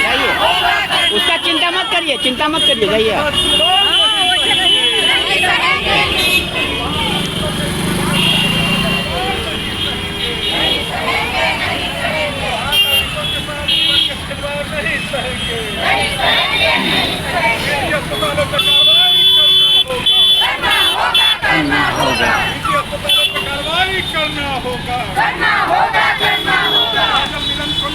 जाइए, उसका चिंता मत करिए, जाइए आप। करना होगा। मिलन को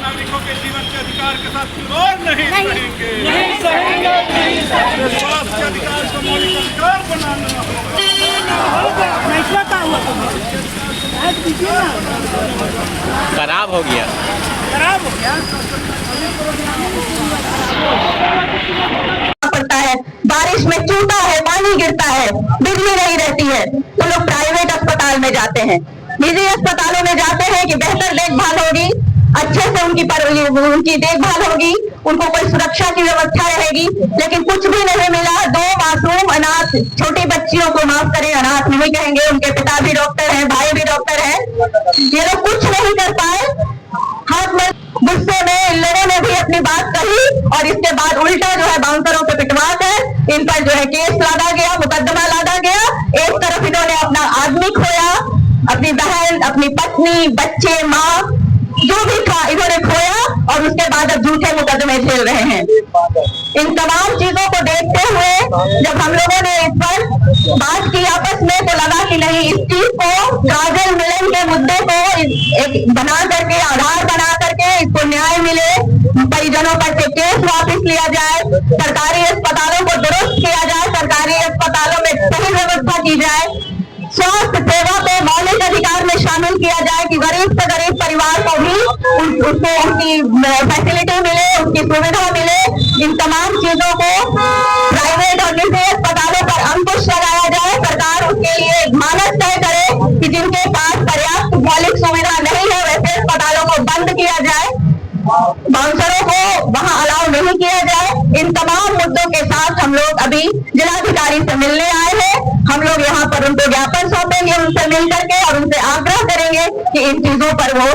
नागरिकों के जीवन के अधिकार के साथ खिलवाड़ नहीं सहेंगे। स्वास्थ्य के अधिकार को मौलिक अधिकार बनाना होगा। खराब हो गया। पड़ता है, बारिश में चूता है, पानी गिरता है, बिजली नहीं रहती है, तो लोग प्राइवेट अस्पताल में जाते हैं, निजी अस्पतालों में जाते हैं कि बेहतर देखभाल होगी, अच्छे से उनकी देखभाल होगी, उनको कोई सुरक्षा की व्यवस्था रहेगी। लेकिन कुछ भी नहीं मिला। 2 मासूम अनाथ छोटी बच्चियों को, माफ करें अनाथ नहीं कहेंगे, उनके पिता भी डॉक्टर हैं, भाई भी डॉक्टर हैं, ये लोग कुछ नहीं कर पाए। हाथ में गुस्से में इन लोगों ने भी अपनी बात कही और इसके बाद उल्टा जो है बाउंसरों पे पिटवा कर इन पर जो है केस लादा गया, मुकदमा लादा गया। एक तरफ इन्होंने अपना आदमी खोया, अपनी बहन, अपनी पत्नी, बच्चे, माँ, जो भी था इन्होंने खोया और उसके बाद अब झूठे मुकदमे झेल रहे हैं। इन तमाम चीजों को देखते हुए जब हम लोगों ने इस पर बात की आपस में, तो लगा कि नहीं, इस चीज को काजल मिलन के मुद्दे को एक बना करके, आधार बना करके इसको न्याय मिले, परिजनों पर से केस वापस लिया जाए, सरकारी अस्पतालों को दुरुस्त किया जाए, सरकारी अस्पतालों में सही व्यवस्था की जाए, स्वास्थ्य सेवा को मौलिक अधिकार में शामिल किया जाए कि गरीब से गरीब परिवार को भी उसको उनकी फैसिलिटी मिले, उसकी सुविधा मिले। इन तमाम चीजों को प्राइवेट और निजी अस्पतालों पर अंकुश लगाया जाए। सरकार उसके लिए मानक तय करे कि जिनके पास पर्याप्त मौलिक सुविधा नहीं है वैसे अस्पतालों को बंद किया जाए, बाउंसरों को वहां अलाउ नहीं किया जाए। इन तमाम मुद्दों के साथ हम लोग अभी जिलाधिकारी से मिलने आए हैं। हम लोग यहाँ पर उनको ज्ञापन सौंपेंगे, उनसे मिल करके, और उनसे आग्रह करेंगे कि इन चीजों पर वो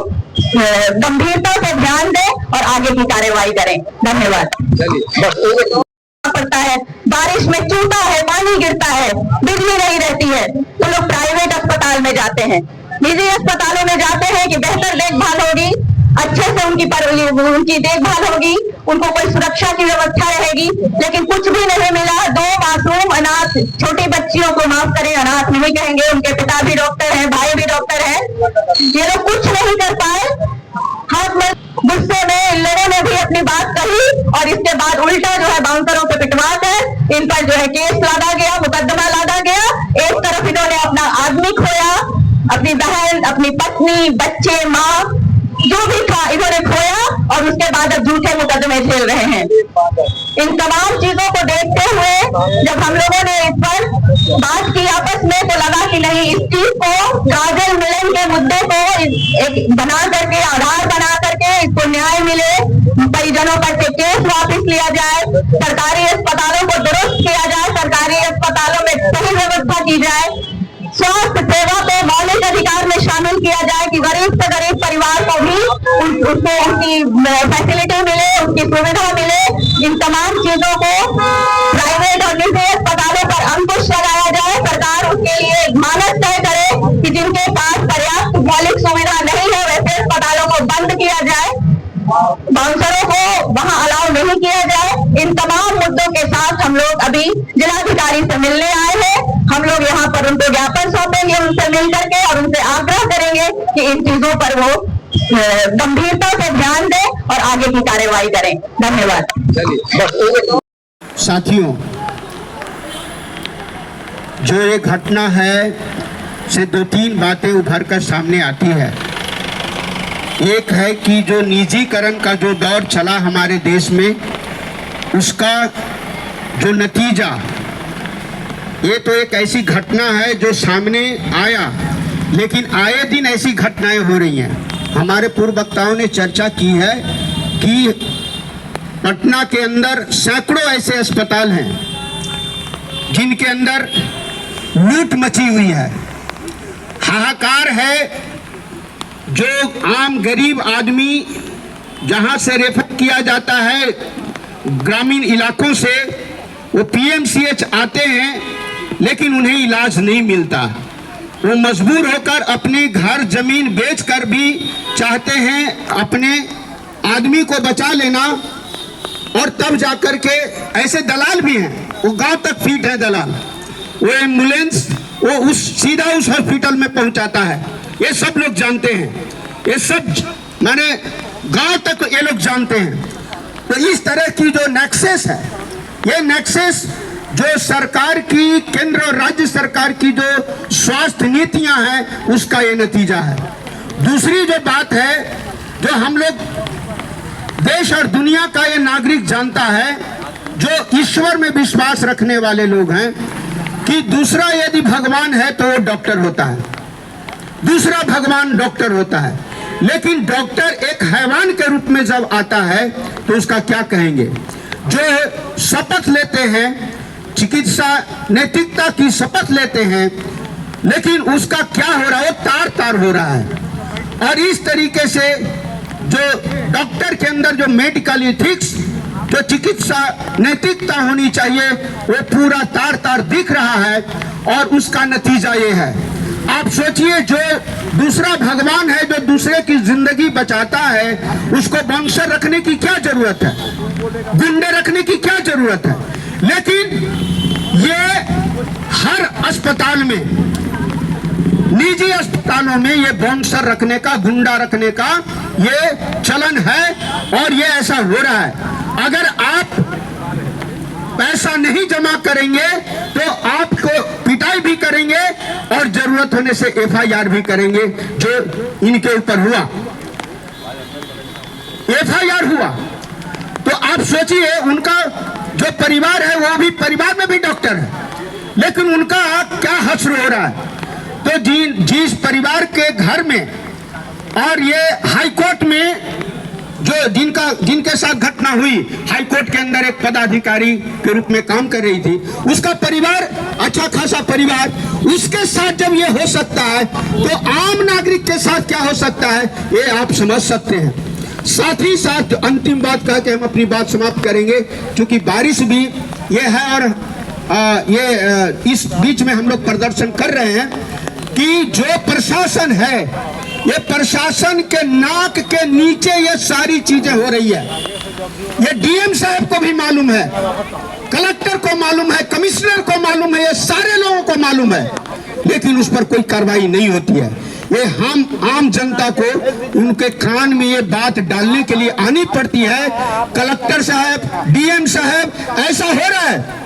गंभीरता से ध्यान दें और आगे की कार्यवाही करें। धन्यवाद। पड़ता है, बारिश में चूता है, पानी गिरता है, बिजली नहीं रहती है, तो लोग प्राइवेट अस्पताल में जाते हैं, निजी अस्पतालों में जाते हैं कि बेहतर देखभाल होगी, अच्छे से उनकी देखभाल होगी, उनको कोई सुरक्षा की व्यवस्था रहेगी। लेकिन कुछ भी नहीं मिला। 2 मासूम अनाथ छोटी बच्चियों को, माफ करें अनाथ नहीं कहेंगे, उनके पिता भी डॉक्टर हैं, भाई भी डॉक्टर हैं, ये लोग कुछ नहीं कर पाए। हाथ में गुस्से में इन लोगों ने भी अपनी बात कही और इसके बाद उल्टा जो है बाउंसरों पे पिटवा कर इन पर जो है केस लादा गया, मुकदमा लादा गया। एक तरफ इन्होंने अपना आदमी खोया, अपनी बहन, अपनी पत्नी, बच्चे, माँ, जो भी था इन्होंने खोया और उसके बाद अब झूठे मुकदमे झेल रहे हैं। इन तमाम चीजों को देखते हुए जब हम लोगों ने इस पर बात की आपस में, तो लगा कि नहीं, इस चीज को काजल मिलन के मुद्दे को एक बना करके, आधार बना करके इसको न्याय मिले, परिजनों पर से केस वापस लिया जाए, सरकारी अस्पतालों को दुरुस्त किया जाए, सरकारी अस्पतालों में सही व्यवस्था की जाए, स्वास्थ्य सेवा को मौलिक अधिकार में शामिल किया जाए कि गरीब से गरीब परिवार को भी उसको उनकी फैसिलिटी मिले, उसकी सुविधा मिले। इन तमाम चीजों को प्राइवेट और निजी अस्पतालों पर अंकुश लगाया जाए। सरकार उसके लिए मानक तय करे कि जिनके पास पर्याप्त मौलिक सुविधा नहीं है वैसे अस्पतालों को बंद किया जाए, बाउंसरों को वहां अलाउ नहीं किया जाए। इन तमाम मुद्दों के साथ हम लोग अभी जिलाधिकारी से मिलने आए हैं। हम लोग यहाँ पर उनको ज्ञापन सौंपेंगे, उनसे मिल करके और उनसे आग्रह करेंगे कि इन चीजों पर वो गंभीरता से ध्यान दें और आगे की कार्रवाई करें। धन्यवाद। साथियों, जो ये घटना है से 2-3 बातें उभर कर सामने आती है। एक है कि जो निजीकरण का जो दौर चला हमारे देश में, उसका जो नतीजा, ये तो एक ऐसी घटना है जो सामने आया, लेकिन आए दिन ऐसी घटनाएं हो रही हैं। हमारे पूर्व वक्ताओं ने चर्चा की है कि पटना के अंदर सैकड़ों ऐसे अस्पताल हैं जिनके अंदर लूट मची हुई है, हाहाकार है। जो आम गरीब आदमी जहां से रेफर किया जाता है ग्रामीण इलाकों से, वो पीएमसीएच आते हैं लेकिन उन्हें इलाज नहीं मिलता। वो मजबूर होकर अपने घर जमीन बेचकर भी चाहते हैं अपने आदमी को बचा लेना, और तब जाकर के ऐसे दलाल भी हैं, वो गांव तक फीट है दलाल, वो एम्बुलेंस वो सीधा उस हॉस्पिटल में पहुंचाता है। ये सब लोग जानते हैं, ये सब माने गांव तक ये लोग जानते हैं। तो इस तरह की जो नेक्सस है, ये नेक्सस जो सरकार की, केंद्र और राज्य सरकार की जो स्वास्थ्य नीतियां हैं, उसका ये नतीजा है। दूसरी जो बात है, जो हम लोग देश और दुनिया का ये नागरिक जानता है, जो ईश्वर में विश्वास रखने वाले लोग हैं, कि दूसरा यदि भगवान है तो वो डॉक्टर होता है, दूसरा भगवान डॉक्टर होता है। लेकिन डॉक्टर एक हैवान के रूप में जब आता है तो उसका क्या कहेंगे? जो शपथ लेते हैं, चिकित्सा नैतिकता की शपथ लेते हैं, लेकिन उसका क्या हो रहा है? वो तार तार हो रहा है। और इस तरीके से जो डॉक्टर के अंदर जो मेडिकल एथिक्स, जो चिकित्सा नैतिकता होनी चाहिए, वो पूरा तार तार दिख रहा है। और उसका नतीजा ये है, आप सोचिए, जो दूसरा भगवान है, जो दूसरे की जिंदगी बचाता है, उसको बाउंसर रखने की क्या जरूरत है? गुंडे रखने की क्या जरूरत है? लेकिन ये हर अस्पताल में, निजी अस्पतालों में ये बाउंसर रखने का, गुंडा रखने का ये चलन है, और ये ऐसा हो रहा है। अगर आप पैसा नहीं जमा करेंगे तो आपको पिटाई भी करेंगे और जरूरत होने से एफआईआर भी करेंगे। जो इनके ऊपर हुआ, एफआईआर हुआ, तो आप सोचिए, उनका जो परिवार है वो भी, परिवार में भी डॉक्टर है, लेकिन उनका क्या हश्र हो रहा है। तो जिस परिवार के घर में, और ये हाईकोर्ट में जो जिनके साथ घटना हुई, हाईकोर्ट के अंदर एक पदाधिकारी के रूप में काम कर रही थी, उसका परिवार अच्छा खासा परिवार, उसके साथ जब ये हो सकता है तो आम नागरिक के साथ क्या हो सकता है, ये आप समझ सकते हैं। साथ ही साथ अंतिम बात कह के हम अपनी बात समाप्त करेंगे, क्योंकि बारिश भी ये है, और इस बीच में हम लोग प्रदर्शन कर रहे हैं कि जो प्रशासन है, ये प्रशासन के नाक के नीचे ये सारी चीजें हो रही है। ये डीएम साहब को भी मालूम है, कलेक्टर को मालूम है, कमिश्नर को मालूम है, ये सारे लोगों को मालूम है, लेकिन उस पर कोई कार्रवाई नहीं होती है। ये हम आम जनता को उनके कान में ये बात डालने के लिए आनी पड़ती है। कलेक्टर साहब, डीएम साहब, ऐसा हो रहा है,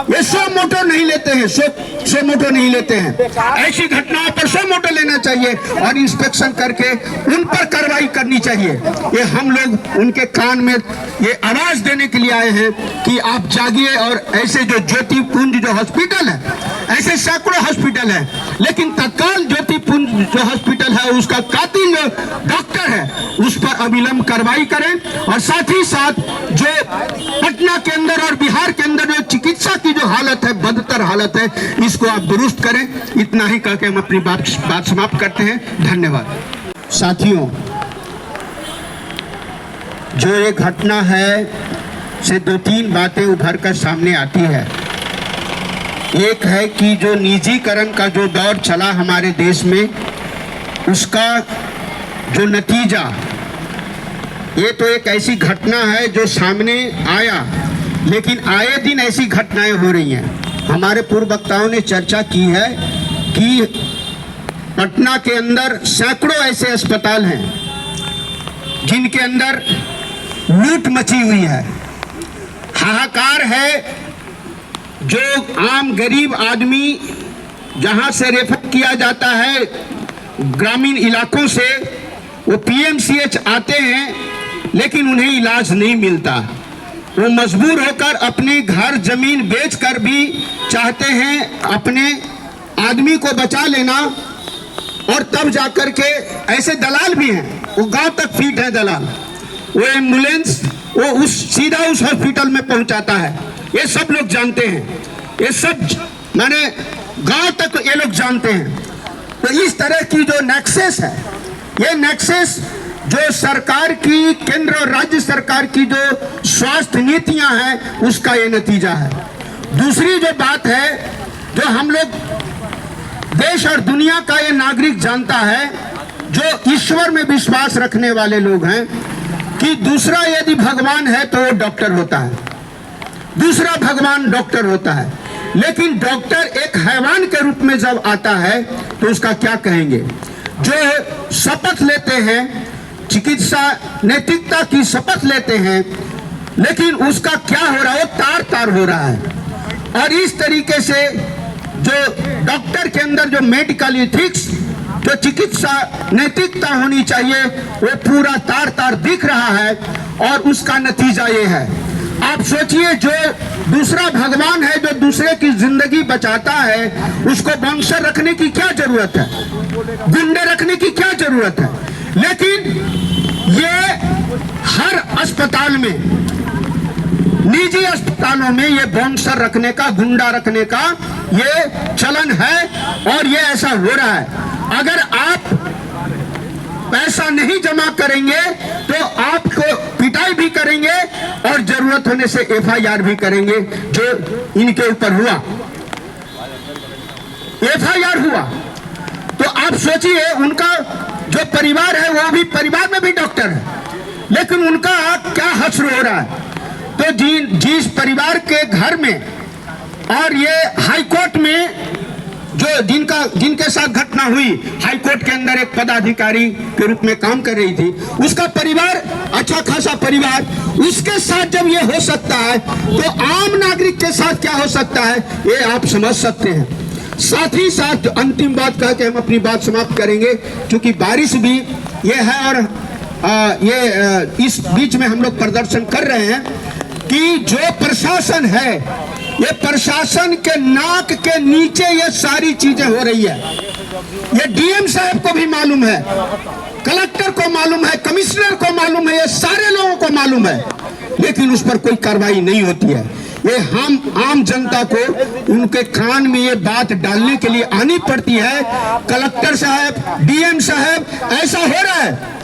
ये सो मोटो नहीं लेते हैं, सो मोटो नहीं लेते हैं। ऐसी घटनाओं पर सो मोटो लेना चाहिए और इंस्पेक्शन करके उन पर कार्रवाई करनी चाहिए। ये हम लोग उनके कान में ये आवाज देने के लिए आए हैं कि आप जागिए। और ऐसे जो ज्योति पुंज जो हॉस्पिटल है, ऐसे सैकड़ों हॉस्पिटल है, लेकिन तत्काल ज्योति पुंज जो हॉस्पिटल है, उसका कातिल डॉक्टर है, उस पर अविलंब कार्रवाई करें। और साथ ही साथ जो पटना के अंदर और बिहार के अंदर जो चिकित्सा चिकित्सा की जो हालत है, बदतर हालत है, इसको आप दुरुस्त करें। इतना ही कहकर हम अपनी बात समाप्त करते हैं। धन्यवाद। साथियों, जो ये घटना है से दो तीन बातें उभर कर सामने आती है। एक है कि जो निजीकरण का जो दौर चला हमारे देश में, उसका जो नतीजा, ये तो एक ऐसी घटना है जो सामने आया, लेकिन आए दिन ऐसी घटनाएं हो रही हैं। हमारे पूर्व वक्ताओं ने चर्चा की है कि पटना के अंदर सैकड़ों ऐसे अस्पताल हैं जिनके अंदर लूट मची हुई है, हाहाकार है। जो आम गरीब आदमी जहां से रेफर किया जाता है ग्रामीण इलाकों से, वो पीएमसीएच आते हैं, लेकिन उन्हें इलाज नहीं मिलता। वो मजबूर होकर अपने घर जमीन बेचकर भी चाहते हैं अपने आदमी को बचा लेना, और तब जाकर के ऐसे दलाल भी हैं, वो गांव तक फीट है दलाल, वो एम्बुलेंस वो सीधा उस हॉस्पिटल में पहुंचाता है। ये सब लोग जानते हैं, ये सब माने गांव तक ये लोग जानते हैं। तो इस तरह की जो नेक्सस है, ये नेक्सस जो सरकार की, केंद्र और राज्य सरकार की जो स्वास्थ्य नीतियां हैं, उसका ये नतीजा है। दूसरी जो बात है, जो हम लोग देश और दुनिया का ये नागरिक जानता है, जो ईश्वर में विश्वास रखने वाले लोग हैं, कि दूसरा यदि भगवान है तो वो डॉक्टर होता है, दूसरा भगवान डॉक्टर होता है। लेकिन डॉक्टर एक हैवान के रूप में जब आता है तो उसका क्या कहेंगे? जो शपथ लेते हैं, चिकित्सा नैतिकता की शपथ लेते हैं, लेकिन उसका क्या हो रहा है? तार तार हो रहा है। और इस तरीके से जो डॉक्टर के अंदर जो मेडिकल एथिक्स, जो चिकित्सा नैतिकता होनी चाहिए, वो पूरा तार तार दिख रहा है। और उसका नतीजा ये है, आप सोचिए, जो दूसरा भगवान है, जो दूसरे की जिंदगी बचाता है, उसको बॉन्सर रखने की क्या जरूरत है? गुंडे रखने की क्या जरूरत है? लेकिन ये हर अस्पताल में, निजी अस्पतालों में ये बॉन्सर रखने का, गुंडा रखने का ये चलन है, और ये ऐसा हो रहा है। अगर आप पैसा नहीं जमा करेंगे तो आपको पिटाई भी करेंगे, और जरूरत होने से एफआईआर भी करेंगे। जो इनके ऊपर हुआ, एफआईआर हुआ, तो आप सोचिए, उनका जो परिवार है, वो भी परिवार में भी डॉक्टर है, लेकिन उनका क्या हश्र हो रहा है? तो जिस परिवार के घर में, और ये हाईकोर्ट में जो जिनके साथ घटना हुई, हाईकोर्ट के अंदर एक पदाधिकारी के रूप में काम कर रही थी, उसका परिवार अच्छा खासा परिवार, उसके साथ जब ये हो सकता है तो आम नागरिक के साथ क्या हो सकता है, ये आप समझ सकते हैं। साथ ही साथ अंतिम बात कह के हम अपनी बात समाप्त करेंगे, क्योंकि बारिश भी ये है, और इस बीच में हम लोग प्रदर्शन कर रहे हैं कि जो प्रशासन है, ये प्रशासन के नाक के नीचे ये सारी चीजें हो रही है। ये डीएम साहब को भी मालूम है, कलेक्टर को मालूम है, कमिश्नर को मालूम है, ये सारे लोगों को मालूम है, लेकिन उस पर कोई कार्रवाई नहीं होती है। ये हम आम जनता को उनके कान में ये बात डालने के लिए आनी पड़ती है। कलेक्टर साहब, डीएम साहब, ऐसा हो रहा है,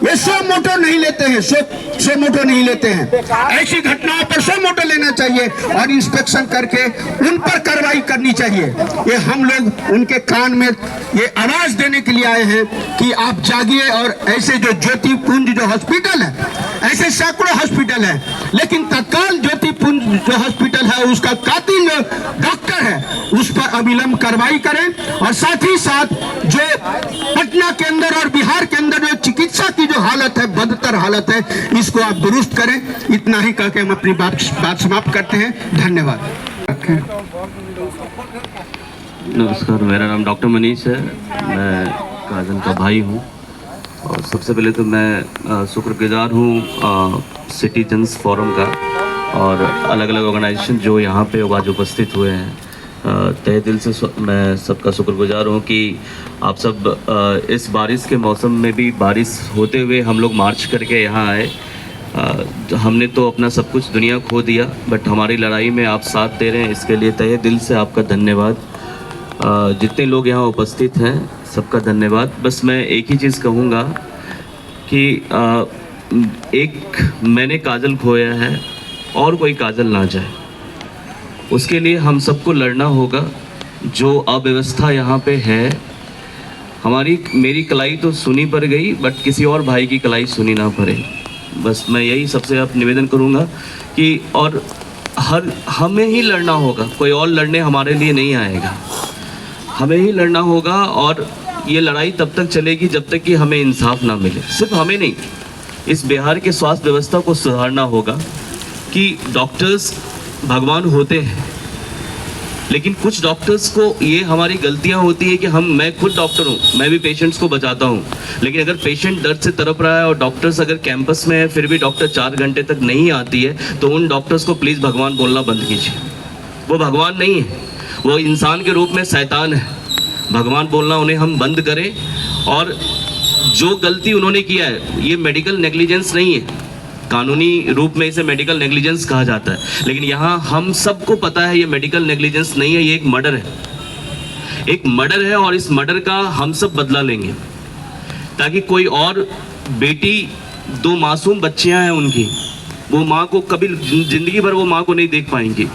ये 100 मोटो नहीं लेते हैं, 100 मोटो नहीं लेते हैं। ऐसी घटनाओं पर 100 मोटो लेना चाहिए और इंस्पेक्शन करके उन पर कार्रवाई करनी चाहिए। ये हम लोग उनके कान में ये आवाज देने के लिए आए हैं कि आप जागिए। और ऐसे जो ज्योति पुंज जो हॉस्पिटल है, ऐसे सैकड़ों हॉस्पिटल है, लेकिन तत्काल ज्योति पुंज जो हॉस्पिटल है, उसका कातिल डॉक्टर है, उस पर अविलंब कार्रवाई करें। और साथ ही साथ जो पटना के अंदर और बिहार के अंदर जो चिकित्सा की जो हालत है, बदतर हालत है, इसको आप दुरुस्त करें। इतना ही कहकर हम अपनी बात समाप्त करते हैं। धन्यवाद। नमस्कार, मेरा नाम डॉक्टर मनीष है, मैं काजल का भाई हूँ। और सबसे पहले तो मैं शुक्रगुजार हूँ सिटीजन्स फोरम का और अलग अलग ऑर्गेनाइजेशन जो यहाँ पे आज उपस्थित हुए हैं। तहे दिल से मैं सबका शुक्रगुजार हूँ कि आप सब इस बारिश के मौसम में भी, बारिश होते हुए हम लोग मार्च करके यहाँ आए। हमने तो अपना सब कुछ दुनिया खो दिया, बट हमारी लड़ाई में आप साथ दे रहे हैं, इसके लिए तहे दिल से आपका धन्यवाद। जितने लोग यहाँ उपस्थित हैं सबका धन्यवाद। बस मैं एक ही चीज़ कहूँगा कि एक मैंने काजल खोया है और कोई काजल ना जाए, उसके लिए हम सबको लड़ना होगा। जो अव्यवस्था यहाँ पे है, मेरी कलाई तो सुनी पड़ गई, बट किसी और भाई की कलाई सुनी ना पड़े। बस मैं यही सबसे आप निवेदन करूँगा कि और हमें ही लड़ना होगा, कोई और लड़ने हमारे लिए नहीं आएगा, हमें ही लड़ना होगा। और ये लड़ाई तब तक चलेगी जब तक कि हमें इंसाफ ना मिले। सिर्फ हमें नहीं, इस बिहार के स्वास्थ्य व्यवस्था को सुधारना होगा कि डॉक्टर्स भगवान होते हैं, लेकिन कुछ डॉक्टर्स को ये हमारी गलतियां होती है कि मैं खुद डॉक्टर हूँ, मैं भी पेशेंट्स को बचाता हूँ, लेकिन अगर पेशेंट दर्द से तड़प रहा है और डॉक्टर्स अगर कैंपस में है फिर भी डॉक्टर 4 घंटे तक नहीं आती है, तो उन डॉक्टर्स को प्लीज़ भगवान बोलना बंद कीजिए। वो भगवान नहीं है, वो इंसान के रूप में शैतान है। भगवान बोलना उन्हें हम बंद करें। और जो गलती उन्होंने किया है, ये मेडिकल नेग्लिजेंस नहीं है, कानूनी रूप में इसे मेडिकल नेग्लिजेंस कहा जाता है, लेकिन यहाँ हम सबको पता है ये मेडिकल नेग्लिजेंस नहीं है, ये एक मर्डर है, एक मर्डर है। और इस मर्डर का हम सब बदला लेंगे, ताकि कोई और बेटी, 2 मासूम बच्चियां हैं उनकी, वो माँ को कभी जिंदगी भर वो माँ को नहीं देख पाएंगी।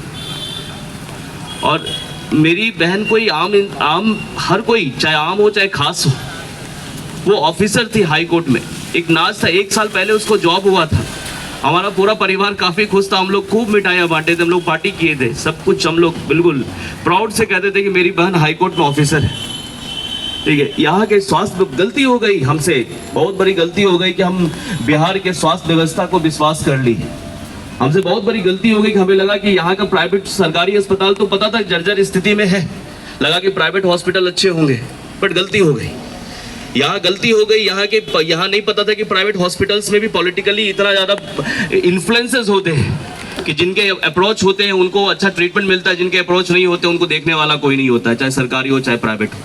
और मेरी बहन कोई आम हर कोई, चाहे आम हो चाहे खास हो, वो ऑफिसर थी हाई कोर्ट में, एक नाज था, 1 साल पहले उसको जॉब हुआ था। हमारा पूरा परिवार काफ़ी खुश था, हम लोग खूब मिठाइयाँ बांटे थे, हम लोग पार्टी किए थे, सब कुछ हम लोग बिल्कुल प्राउड से कहते थे कि मेरी बहन हाई कोर्ट में ऑफिसर है। ठीक है, यहाँ के स्वास्थ्य गलती हो गई हमसे, बहुत बड़ी गलती हो गई कि हम बिहार के स्वास्थ्य व्यवस्था को विश्वास कर ली। हमसे बहुत बड़ी गलती हो गई कि हमें लगा कि यहाँ का प्राइवेट सरकारी अस्पताल तो पता था जर्जर स्थिति में है, लगा कि प्राइवेट हॉस्पिटल अच्छे होंगे, बट गलती हो गई। यहाँ गलती हो गई, यहाँ नहीं पता था कि प्राइवेट हॉस्पिटल्स में भी पॉलिटिकली इतना ज़्यादा इन्फ्लुएंसेस होते हैं कि जिनके अप्रोच होते हैं उनको अच्छा ट्रीटमेंट मिलता है, जिनके अप्रोच नहीं होते उनको देखने वाला कोई नहीं होता है, चाहे सरकारी हो चाहे प्राइवेट हो।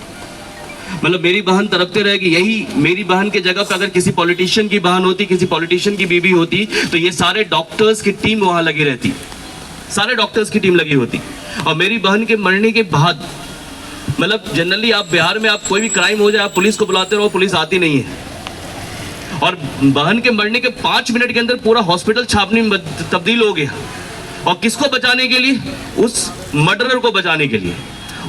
मतलब मेरी बहन तड़पते रहे कि यही मेरी बहन के जगह पर अगर किसी पॉलिटिशियन की बहन होती, किसी पॉलिटिशियन की बीवी होती, तो ये सारे डॉक्टर्स की टीम वहाँ लगी रहती, सारे डॉक्टर्स की टीम लगी होती। और मेरी बहन के मरने के बाद, मतलब जनरली आप बिहार में आप कोई भी क्राइम हो जाए आप पुलिस को बुलाते रहो, पुलिस आती नहीं है। और बहन के मरने के 5 मिनट के अंदर पूरा हॉस्पिटल छापने में तब्दील हो गया। और किसको बचाने के लिए? उस मर्डरर को बचाने के लिए,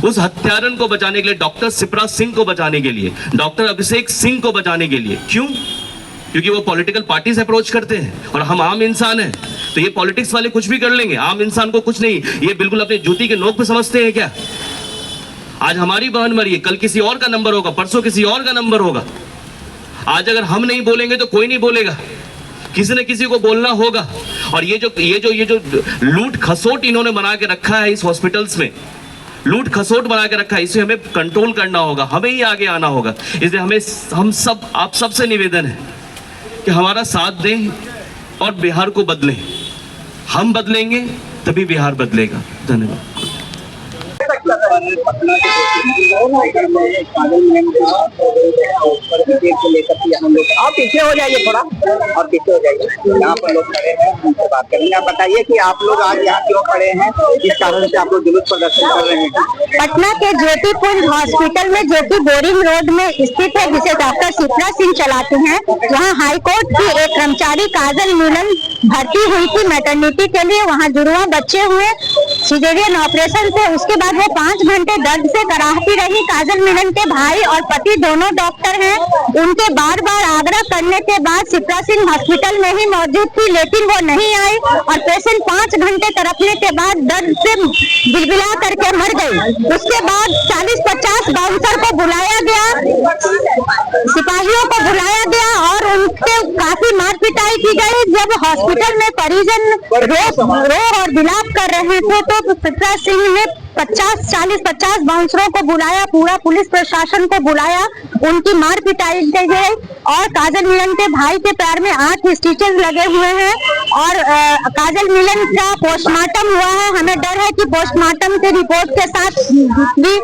उस हत्यारन को बचाने के लिए, डॉक्टर शिप्रा सिंह को बचाने के लिए, डॉक्टर अभिषेक सिंह को बचाने के लिए। क्यों? क्योंकि वो पॉलिटिकल पार्टी से अप्रोच करते हैं और हम आम इंसान हैं, तो ये पॉलिटिक्स वाले कुछ भी कर लेंगे, आम इंसान को कुछ नहीं। ये बिल्कुल अपने जूती के नोक पे समझते हैं क्या? आज हमारी बहन मरी है, कल किसी और का नंबर होगा, परसों किसी और का नंबर होगा। आज अगर हम नहीं बोलेंगे तो कोई नहीं बोलेगा, किसी न किसी को बोलना होगा। और ये जो लूट खसोट इन्होंने बना के रखा है इस हॉस्पिटल्स में, लूट खसोट बना के रखा है, इसे हमें कंट्रोल करना होगा, हमें ही आगे आना होगा। इसलिए हम सब आप सबसे निवेदन है कि हमारा साथ दें और बिहार को बदलें। हम बदलेंगे तभी बिहार बदलेगा। धन्यवाद। आप पीछे हो जाइए, थोड़ा और पीछे हो जाइए, यहाँ पर लोग खड़े हैं, उनसे बात करेंगे। आप बताइए कि आप लोग आज यहाँ क्यों खड़े हैं, किस कारण से आप लोग जुलूस प्रदर्शन कर रहे हैं? पटना के ज्योति पुंज हॉस्पिटल में, जो कि बोरिंग रोड में स्थित है, जिसे डॉक्टर शिप्रा सिंह चलाते हैं, वहाँ हाई कोर्ट की एक कर्मचारी काजल मीनन भर्ती हुई थी मैटरनिटी के लिए। वहाँ जुड़वा बच्चे हुए सिजेरियन ऑपरेशन से, उसके बाद वो 5 घंटे दर्द से कराहती रही। काजल मीनन के भाई और पति दोनों डॉक्टर हैं, उनके बार बार आग्रह करने के बाद शिप्रा सिंह हॉस्पिटल में ही मौजूद थी, लेकिन वो नहीं आई और पेशेंट 5 घंटे तड़पने के बाद दर्द से बिलबिला करके मर गई। उसके बाद 40-50 बाउंसर को बुलाया गया, सिपाहियों को बुलाया गया और उनके काफी मार पिटाई की गई। जब हॉस्पिटल में परिजन रो और विलाप कर रहे थे तो शिप्रा सिंह ने 40-50 बाउंसरों को बुलाया, पूरा पुलिस प्रशासन को बुलाया, उनकी मार पिटाई की गई। और काजल मीनन के भाई के पैर में 8 स्टिचेस लगे हुए हैं और काजल मिलन का पोस्टमार्टम हुआ है। हमें डर है कि पोस्टमार्टम के रिपोर्ट के साथ भी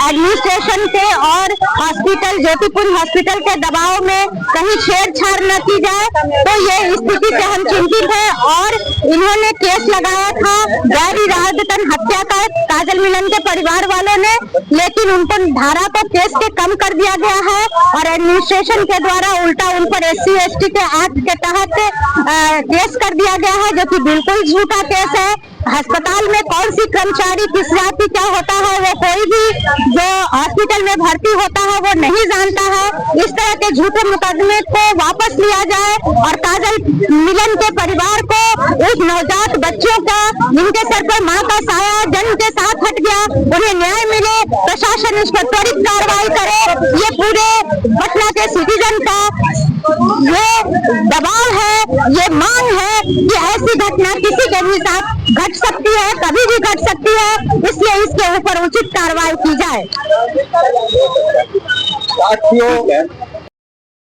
एडमिनिस्ट्रेशन के और हॉस्पिटल ज्योतिपुर हॉस्पिटल के दबाव में कहीं छेड़छाड़ न की जाए, तो ये स्थिति से हम चिंतित हैं। और इन्होंने केस लगाया था गैर इरादतन हत्या का काजल मिलन के परिवार वालों ने, लेकिन उनको धारा को केस के कम कर दिया गया है और एडमिनिस्ट्रेशन के द्वारा उल्टा उन पर SC ST के एक्ट के तहत केस कर दिया गया है, जो कि बिल्कुल झूठा केस है। अस्पताल में कौन सी कर्मचारी किस जाति क्या होता है वो कोई भी जो हॉस्पिटल में भर्ती होता है वो नहीं जानता है। इस तरह के झूठे मुकदमे को वापस लिया जाए और काजल मिलन के परिवार को उस नवजात बच्चों का जिनके सर पर मां का साया जन्म के साथ हट गया, उन्हें न्याय मिले, प्रशासन उस पर त्वरित कार्रवाई करे। ये पूरे पटना के सिटीजन का ये दबाव है, ये मांग है कि ऐसी घटना किसी के भी साथ घट सकती है, कभी भी घट सकती है, इसलिए इसके ऊपर उचित कार्रवाई की जाए।